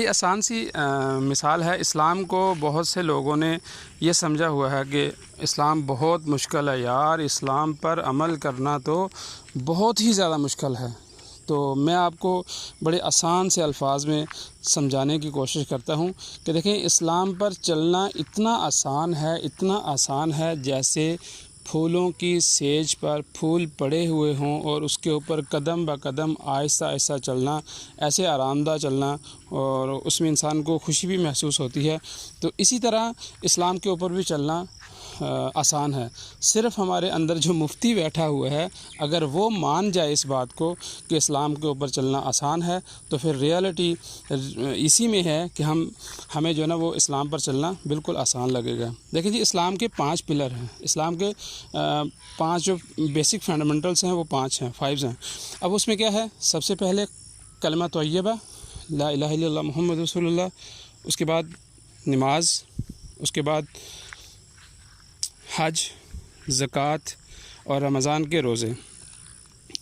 بڑی آسان سی مثال ہے۔ اسلام کو بہت سے لوگوں نے یہ سمجھا ہوا ہے کہ اسلام بہت مشکل ہے یار، اسلام پر عمل کرنا تو بہت ہی زیادہ مشکل ہے۔ تو میں آپ کو بڑے آسان سے الفاظ میں سمجھانے کی کوشش کرتا ہوں کہ دیکھیں، اسلام پر چلنا اتنا آسان ہے جیسے پھولوں کی سیج پر پھول پڑے ہوئے ہوں اور اس کے اوپر قدم بہ قدم آہستہ آہستہ چلنا، ایسے آرام دہ چلنا، اور اس میں انسان کو خوشی بھی محسوس ہوتی ہے۔ تو اسی طرح اسلام کے اوپر بھی چلنا آسان ہے۔ صرف ہمارے اندر جو مفتی بیٹھا ہوا ہے، اگر وہ مان جائے اس بات کو کہ اسلام کے اوپر چلنا آسان ہے، تو پھر ریالٹی اسی میں ہے کہ ہمیں جو ہے نا وہ اسلام پر چلنا بالکل آسان لگے گا۔ دیکھیں جی، اسلام کے 5 پلر ہیں۔ اسلام کے 5 جو بیسک فنڈامنٹلس ہیں وہ 5 ہیں، 5 ہیں۔ اب اس میں کیا ہے؟ سب سے پہلے کلمہ طیبہ، لا الہ الا اللہ محمد رسول اللہ، اس کے بعد نماز، اس کے بعد حج، زکوٰۃ اور رمضان کے روزے۔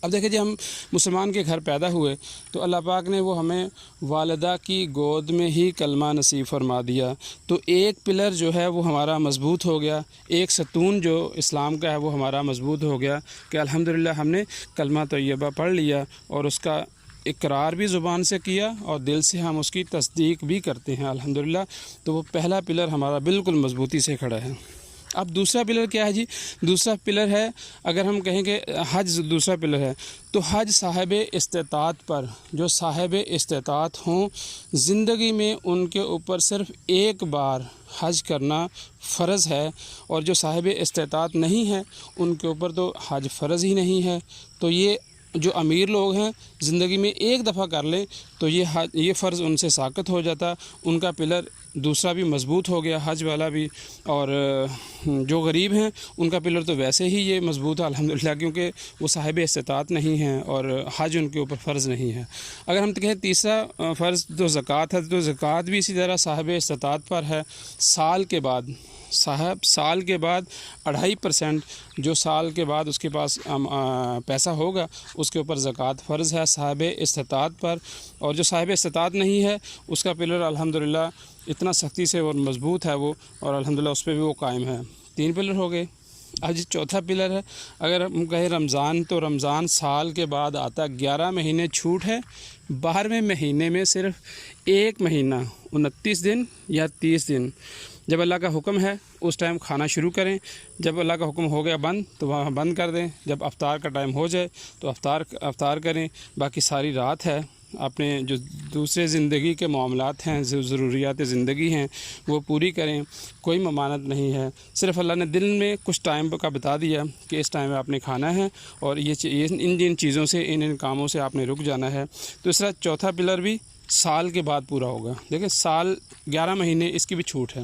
اب دیکھیں جی، ہم مسلمان کے گھر پیدا ہوئے تو اللہ پاک نے وہ ہمیں والدہ کی گود میں ہی کلمہ نصیب فرما دیا، تو ایک پلر جو ہے وہ ہمارا مضبوط ہو گیا، ایک ستون جو اسلام کا ہے وہ ہمارا مضبوط ہو گیا کہ الحمدللہ ہم نے کلمہ طیبہ پڑھ لیا اور اس کا اقرار بھی زبان سے کیا اور دل سے ہم اس کی تصدیق بھی کرتے ہیں الحمدللہ۔ تو وہ پہلا پلر ہمارا بالکل مضبوطی سے کھڑا ہے۔ اب دوسرا پلر کیا ہے جی؟ دوسرا پلر ہے، اگر ہم کہیں کہ حج دوسرا پلر ہے، تو حج صاحب استطاعت پر، جو صاحب استطاعت ہوں، زندگی میں ان کے اوپر صرف ایک بار حج کرنا فرض ہے، اور جو صاحب استطاعت نہیں ہے ان کے اوپر تو حج فرض ہی نہیں ہے۔ تو یہ جو امیر لوگ ہیں زندگی میں ایک دفعہ کر لیں تو یہ فرض ان سے ساقط ہو جاتا، ان کا پلر دوسرا بھی مضبوط ہو گیا، حج والا بھی۔ اور جو غریب ہیں ان کا پلر تو ویسے ہی یہ مضبوط ہے الحمدللہ، کیونکہ وہ صاحب استطاعت نہیں ہیں اور حج ان کے اوپر فرض نہیں ہے۔ اگر ہم کہیں تیسرا فرض جو زکوٰۃ ہے، تو زکوٰۃ بھی اسی طرح صاحب استطاعت پر ہے۔ سال کے بعد 2.5% جو سال کے بعد اس کے پاس پیسہ ہوگا اس کے اوپر زکوٰۃ فرض ہے صاحب استطاعت پر، اور جو صاحب استطاعت نہیں ہے اس کا پلر الحمدللہ اتنا سختی سے اور مضبوط ہے وہ، اور الحمدللہ اس پہ بھی وہ قائم ہے۔ 3 پلر ہو گئے۔ اب جی چوتھا پلر ہے، اگر ہم کہیں رمضان، تو رمضان سال کے بعد آتا، 11 مہینے چھوٹ ہے، 12ویں مہینے میں صرف 1 مہینہ 29 دن یا 30 دن جب اللہ کا حکم ہے اس ٹائم کھانا شروع کریں، جب اللہ کا حکم ہو گیا بند تو وہاں بند کر دیں، جب افطار کا ٹائم ہو جائے تو افطار کریں، باقی ساری رات ہے اپنے جو دوسرے زندگی کے معاملات ہیں، جو ضروریات زندگی ہیں وہ پوری کریں، کوئی ممانعت نہیں ہے۔ صرف اللہ نے دل میں کچھ ٹائم کا بتا دیا کہ اس ٹائم میں آپ نے کھانا ہے اور ان چیزوں سے، ان کاموں سے آپ نے رک جانا ہے۔ تو اس طرح چوتھا پلر بھی سال کے بعد پورا ہوگا۔ دیکھیں، سال 11 مہینے اس کی بھی چھوٹ ہے،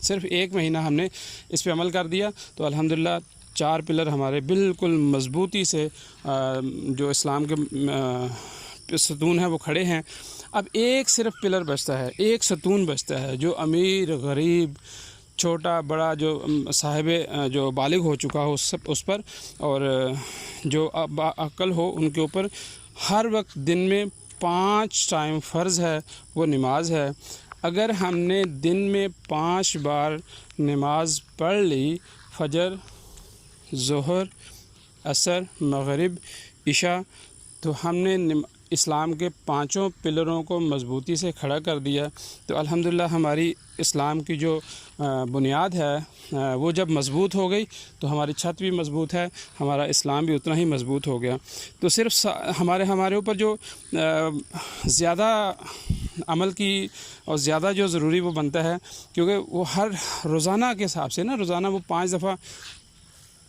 صرف 1 مہینہ ہم نے اس پہ عمل کر دیا تو الحمدللہ 4 پلر ہمارے بالکل مضبوطی سے جو اسلام کے ستون ہیں وہ کھڑے ہیں۔ اب ایک صرف پلر بچتا ہے، ایک ستون بچتا ہے، جو امیر غریب چھوٹا بڑا، جو صاحب جو بالغ ہو چکا ہو اس پر، اور جو عقل ہو ان کے اوپر ہر وقت دن میں 5 ٹائم فرض ہے، وہ نماز ہے۔ اگر ہم نے دن میں 5 بار نماز پڑھ لی، فجر، ظہر، عصر، مغرب، عشاء، تو ہم نے اسلام کے 5 پلروں کو مضبوطی سے کھڑا کر دیا۔ تو الحمدللہ ہماری اسلام کی جو بنیاد ہے وہ جب مضبوط ہو گئی تو ہماری چھت بھی مضبوط ہے، ہمارا اسلام بھی اتنا ہی مضبوط ہو گیا۔ تو صرف ہمارے اوپر جو زیادہ عمل کی اور زیادہ جو ضروری وہ بنتا ہے، کیونکہ وہ ہر روزانہ کے حساب سے نا، روزانہ وہ 5 دفعہ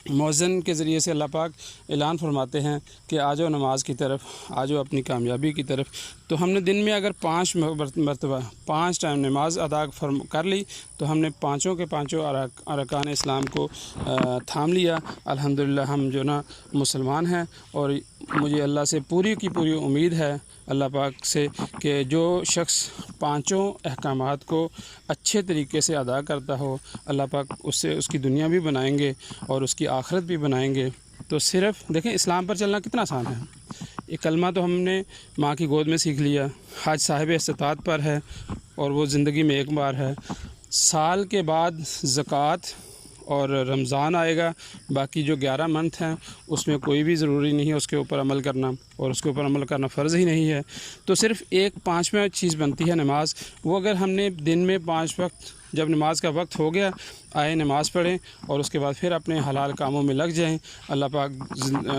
مؤذن کے ذریعے سے اللہ پاک اعلان فرماتے ہیں کہ آ جاؤ نماز کی طرف، آ جاؤ اپنی کامیابی کی طرف۔ تو ہم نے دن میں اگر 5 مرتبہ 5 ٹائم نماز ادا کر لی تو ہم نے 5 کے 5 ارکان اسلام کو تھام لیا۔ الحمدللہ ہم جو نا مسلمان ہیں، اور مجھے اللہ سے پوری کی پوری امید ہے، اللہ پاک سے، کہ جو شخص 5 احکامات کو اچھے طریقے سے ادا کرتا ہو، اللہ پاک اس کی دنیا بھی بنائیں گے اور اس کی آخرت بھی بنائیں گے۔ تو صرف دیکھیں اسلام پر چلنا کتنا آسان ہے۔ یہ کلمہ تو ہم نے ماں کی گود میں سیکھ لیا، حج صاحب استطاعت پر ہے اور وہ زندگی میں ایک بار ہے۔ سال کے بعد زکوٰۃ اور رمضان آئے گا، باقی جو 11 منتھ ہیں اس میں کوئی بھی ضروری نہیں ہے اس کے اوپر عمل کرنا، اور اس کے اوپر عمل کرنا فرض ہی نہیں ہے۔ تو صرف ایک 5واں چیز بنتی ہے نماز، وہ اگر ہم نے دن میں 5 وقت جب نماز کا وقت ہو گیا آئے نماز پڑھیں اور اس کے بعد پھر اپنے حلال کاموں میں لگ جائیں، اللہ پاک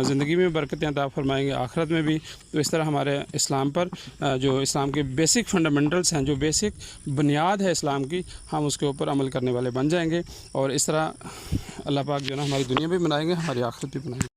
زندگی میں برکتیں عطا فرمائیں گے، آخرت میں بھی۔ تو اس طرح ہمارے اسلام پر جو اسلام کے بیسک فنڈامنٹلس ہیں، جو بیسک بنیاد ہے اسلام کی، ہم اس کے اوپر عمل کرنے والے بن جائیں گے، اور اس طرح اللہ پاک جو ہے نا ہماری دنیا بھی بنائیں گے، ہماری آخرت بھی بنائیں گے۔